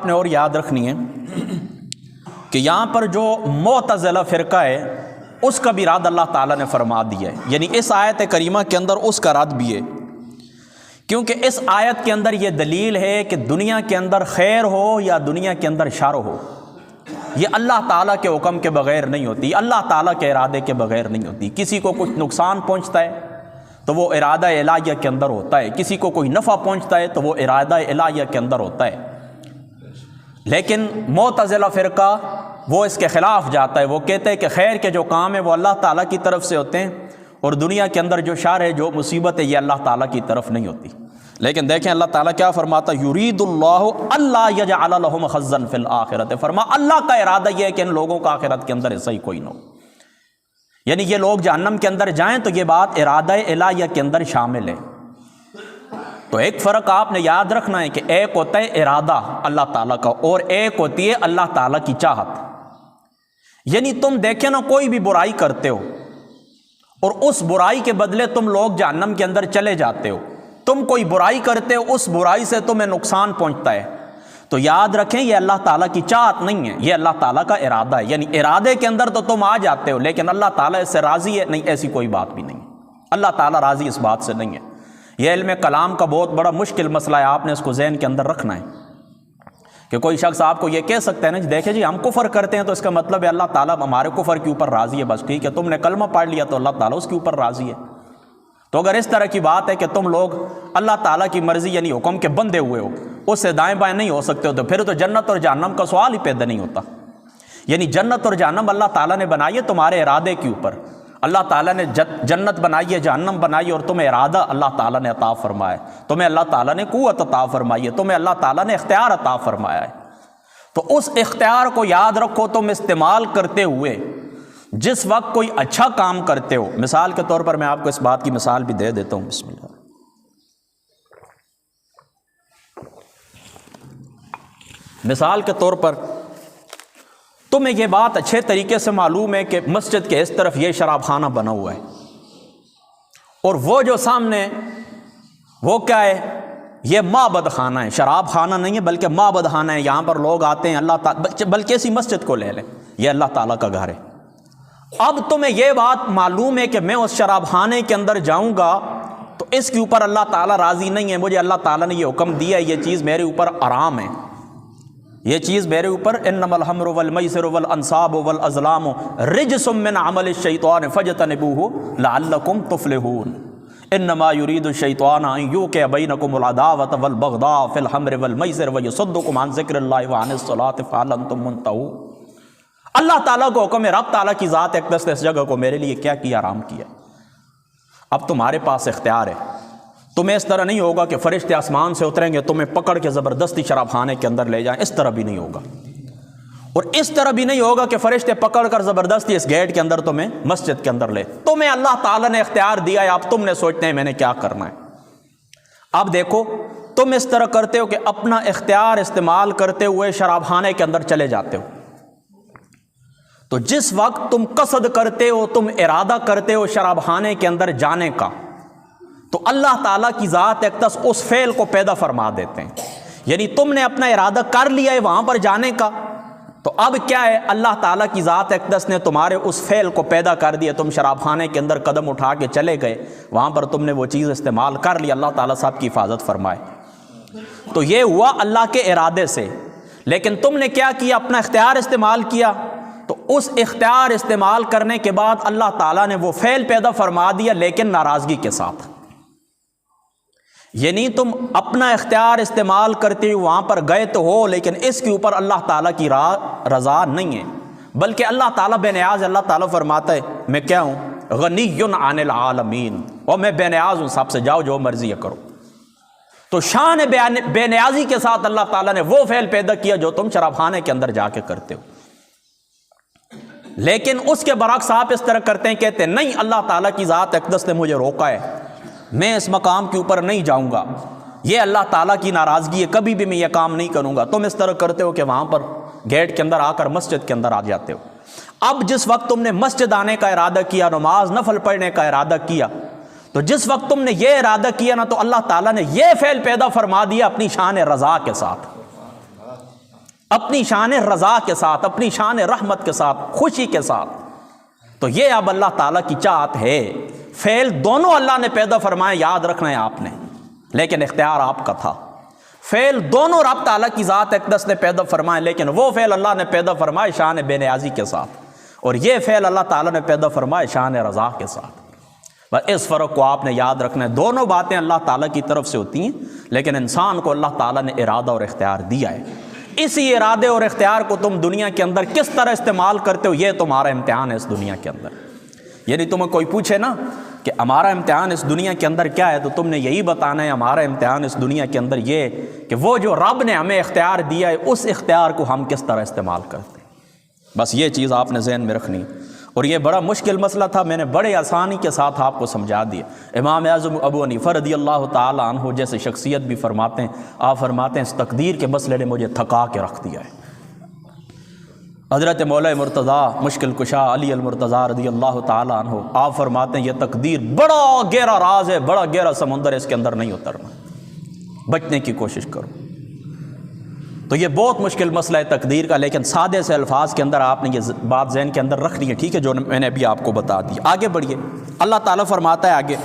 نے اور یاد رکھنی ہے کہ یہاں پر جو معتزلہ فرقہ ہے اس کا بھی رد اللہ تعالیٰ نے فرما دیا ہے، یعنی اس آیت کریمہ کے اندر اس کا رد بھی ہے، کیونکہ اس آیت کے اندر یہ دلیل ہے کہ دنیا کے اندر خیر ہو یا دنیا کے اندر شر ہو، یہ اللہ تعالیٰ کے حکم کے بغیر نہیں ہوتی، اللہ تعالیٰ کے ارادے کے بغیر نہیں ہوتی۔ کسی کو کچھ نقصان پہنچتا ہے تو وہ ارادہ الہیہ کے اندر ہوتا ہے، کسی کو کوئی نفع پہنچتا ہے تو وہ ارادہ الہیہ کے اندر ہوتا ہے۔ لیکن معتزلہ فرقہ وہ اس کے خلاف جاتا ہے، وہ کہتے ہیں کہ خیر کے جو کام ہیں وہ اللہ تعالیٰ کی طرف سے ہوتے ہیں، اور دنیا کے اندر جو شر ہے، جو مصیبت ہے، یہ اللہ تعالیٰ کی طرف نہیں ہوتی۔ لیکن دیکھیں اللہ تعالیٰ کیا فرماتا ہے، یرید اللہ اللہ یجعل لہم حظا فی الآخرۃ، فرما اللہ کا ارادہ یہ ہے کہ ان لوگوں کا آخرت کے اندر ایسا ہی کوئی نہ ہو، یعنی یہ لوگ جہنم کے اندر جائیں تو یہ بات ارادہ الہیہ کے اندر شامل ہے۔ تو ایک فرق آپ نے یاد رکھنا ہے کہ ایک ہوتا ہے ارادہ اللہ تعالیٰ کا، اور ایک ہوتی ہے اللہ تعالیٰ کی چاہت۔ یعنی تم دیکھیں نا، کوئی بھی برائی کرتے ہو اور اس برائی کے بدلے تم لوگ جہنم کے اندر چلے جاتے ہو، تم کوئی برائی کرتے ہو، اس برائی سے تمہیں نقصان پہنچتا ہے، تو یاد رکھیں یہ اللہ تعالیٰ کی چاہت نہیں ہے، یہ اللہ تعالیٰ کا ارادہ ہے۔ یعنی ارادے کے اندر تو تم آ جاتے ہو، لیکن اللہ تعالیٰ اس سے راضی ہے نہیں، ایسی کوئی بات بھی نہیں، اللہ تعالیٰ راضی اس بات سے نہیں ہے۔ یہ علم کلام کا بہت بڑا مشکل مسئلہ ہے، آپ نے اس کو ذہن کے اندر رکھنا ہے کہ کوئی شخص آپ کو یہ کہہ سکتا ہے نا، دیکھیں جی ہم کفر کرتے ہیں تو اس کا مطلب ہے اللہ تعالیٰ ہمارے کفر کے اوپر راضی ہے، بس ٹھیک ہے، تم نے کلمہ پڑھ لیا تو اللہ تعالیٰ اس کے اوپر راضی ہے۔ تو اگر اس طرح کی بات ہے کہ تم لوگ اللہ تعالیٰ کی مرضی یعنی حکم کے بندے ہوئے ہو، اس سے دائیں بائیں نہیں ہو سکتے ہو، تو پھر تو جنت اور جہنم کا سوال ہی پیدا نہیں ہوتا۔ یعنی جنت اور جہنم اللہ تعالیٰ نے بنائی ہے تمہارے ارادے کے اوپر، اللہ تعالیٰ نے جنت بنائی ہے، جہنم بنائی ہے، اور تمہیں ارادہ اللہ تعالیٰ نے عطا فرمایا ہے، تمہیں اللہ تعالیٰ نے قوت عطا فرمائی ہے، تمہیں اللہ تعالیٰ نے اختیار عطا فرمایا ہے۔ تو اس اختیار کو یاد رکھو، تم استعمال کرتے ہوئے جس وقت کوئی اچھا کام کرتے ہو، مثال کے طور پر میں آپ کو اس بات کی مثال بھی دے دیتا ہوں، بسم اللہ۔ مثال کے طور پر تمہیں یہ بات اچھے طریقے سے معلوم ہے کہ مسجد کے اس طرف یہ شراب خانہ بنا ہوا ہے، اور وہ جو سامنے وہ کیا ہے، یہ معبد خانہ ہے، شراب خانہ نہیں ہے بلکہ معبد خانہ ہے، یہاں پر لوگ آتے ہیں اللہ تعالیٰ، بلکہ اسی مسجد کو لے لیں، یہ اللہ تعالیٰ کا گھر ہے۔ اب تمہیں یہ بات معلوم ہے کہ میں اس شراب خانے کے اندر جاؤں گا تو اس کے اوپر اللہ تعالیٰ راضی نہیں ہے، مجھے اللہ تعالیٰ نے یہ حکم دیا ہے، یہ چیز میرے اوپر حرام ہے، یہ چیز میرے اوپر، انما الخمر والمیسر والانصاب والازلام رجس من عمل الشیطان فاجتنبوہ لعلکم تفلحون، انما یرید الشیطان ان یوقع بینکم العداوۃ والبغضاء فی الخمر والمیسر ویصدکم عن ذکر اللہ وعن الصلاۃ فہل انتم منتہون۔ اللہ تعالیٰ کو حکم ہے، رب تعالیٰ کی ذات اقدس نے اس جگہ کو میرے لیے کیا کیا، حرام کیا۔ اب تمہارے پاس اختیار ہے، تمہیں اس طرح نہیں ہوگا کہ فرشتے آسمان سے اتریں گے تمہیں پکڑ کے زبردستی شراب خانے کے اندر لے جائیں، اس طرح بھی نہیں ہوگا، اور اس طرح بھی نہیں ہوگا کہ فرشتے پکڑ کر زبردستی اس گیٹ کے اندر تمہیں مسجد کے اندر لے، تمہیں اللہ تعالیٰ نے اختیار دیا ہے، اب تم نے سوچتے ہیں میں نے کیا کرنا ہے۔ اب دیکھو تم اس طرح کرتے ہو کہ اپنا اختیار استعمال کرتے ہوئے شراب خانے کے اندر چلے جاتے ہو، تو جس وقت تم قصد کرتے ہو، تم ارادہ کرتے ہو شراب خانے کے اندر جانے کا، تو اللہ تعالیٰ کی ذات اقدس اس فعل کو پیدا فرما دیتے ہیں، یعنی تم نے اپنا ارادہ کر لیا ہے وہاں پر جانے کا، تو اب کیا ہے، اللہ تعالیٰ کی ذات اقدس نے تمہارے اس فعل کو پیدا کر دیا، تم شراب خانے کے اندر قدم اٹھا کے چلے گئے، وہاں پر تم نے وہ چیز استعمال کر لی، اللہ تعالیٰ صاحب کی حفاظت فرمائے۔ تو یہ ہوا اللہ کے ارادے سے، لیکن تم نے کیا کیا، اپنا اختیار استعمال کیا، تو اس اختیار استعمال کرنے کے بعد اللہ تعالیٰ نے وہ فعل پیدا فرما دیا، لیکن ناراضگی کے ساتھ، یعنی تم اپنا اختیار استعمال کرتے ہوئے وہاں پر گئے تو ہو، لیکن اس کے اوپر اللہ تعالیٰ کی رضا نہیں ہے، بلکہ اللہ تعالیٰ بے نیاز، اللہ تعالیٰ فرماتا ہے میں کیا ہوں، غنی عن العالمین، اور میں بے نیاز ہوں، سب سے جاؤ جو مرضی ہے کرو۔ تو شان بے نیازی کے ساتھ اللہ تعالیٰ نے وہ فعل پیدا کیا جو تم شراب خانے کے اندر جا کے کرتے ہو، لیکن اس کے برعکس آپ اس طرح کرتے ہیں، کہتے ہیں نہیں اللہ تعالیٰ کی ذات اقدس نے مجھے روکا ہے، میں اس مقام کے اوپر نہیں جاؤں گا، یہ اللہ تعالیٰ کی ناراضگی ہے، کبھی بھی میں یہ کام نہیں کروں گا۔ تم اس طرح کرتے ہو کہ وہاں پر گیٹ کے اندر آ کر مسجد کے اندر آ جاتے ہو۔ اب جس وقت تم نے مسجد آنے کا ارادہ کیا، نماز نفل پڑھنے کا ارادہ کیا، تو جس وقت تم نے یہ ارادہ کیا نا، تو اللہ تعالیٰ نے یہ فعل پیدا فرما دیا اپنی شان رضا کے ساتھ، اپنی شان رضا کے ساتھ، اپنی شان رحمت کے ساتھ، خوشی کے ساتھ۔ تو یہ اب اللہ تعالیٰ کی چاہت ہے۔ فعل دونوں اللہ نے پیدا فرمائے، یاد رکھنا ہے آپ نے، لیکن اختیار آپ کا تھا۔ فعل دونوں رب تعالیٰ کی ذات اقدس نے پیدا فرمائے، لیکن وہ فعل اللہ نے پیدا فرمائے شان بے نیازی کے ساتھ، اور یہ فعل اللہ تعالیٰ نے پیدا فرمائے شان رضا کے ساتھ۔ بس اس فرق کو آپ نے یاد رکھنا ہے۔ دونوں باتیں اللہ تعالیٰ کی طرف سے ہوتی ہیں، لیکن انسان کو اللہ تعالیٰ نے ارادہ اور اختیار دیا ہے۔ اسی ارادے اور اختیار کو تم دنیا کے اندر کس طرح استعمال کرتے ہو، یہ تمہارا امتحان ہے اس دنیا کے اندر۔ یعنی تمہیں کوئی پوچھے نا کہ ہمارا امتحان اس دنیا کے اندر کیا ہے، تو تم نے یہی بتانا ہے ہمارا امتحان اس دنیا کے اندر یہ کہ وہ جو رب نے ہمیں اختیار دیا ہے اس اختیار کو ہم کس طرح استعمال کرتے ہیں۔ بس یہ چیز آپ نے ذہن میں رکھنی، اور یہ بڑا مشکل مسئلہ تھا، میں نے بڑے آسانی کے ساتھ آپ کو سمجھا دیا۔ امام اعظم ابو حنیفہ رضی اللہ تعالی عنہ جیسے شخصیت بھی فرماتے ہیں، آپ فرماتے ہیں اس تقدیر کے مسئلے نے مجھے تھکا کے رکھ دیا ہے۔ حضرت مولا مرتضیٰ مشکل کشا علی المرتضیٰ رضی اللہ تعالی عنہ، آپ فرماتے ہیں یہ تقدیر بڑا گہرا راز ہے، بڑا گہرا سمندر ہے، اس کے اندر نہیں اترنا، بچنے کی کوشش کرو۔ تو یہ بہت مشکل مسئلہ ہے تقدیر کا، لیکن سادے سے الفاظ کے اندر آپ نے یہ بات ذہن کے اندر رکھنی ہے، ٹھیک ہے، جو میں نے ابھی آپ کو بتا دی۔ آگے بڑھیے، اللہ تعالیٰ فرماتا ہے آگے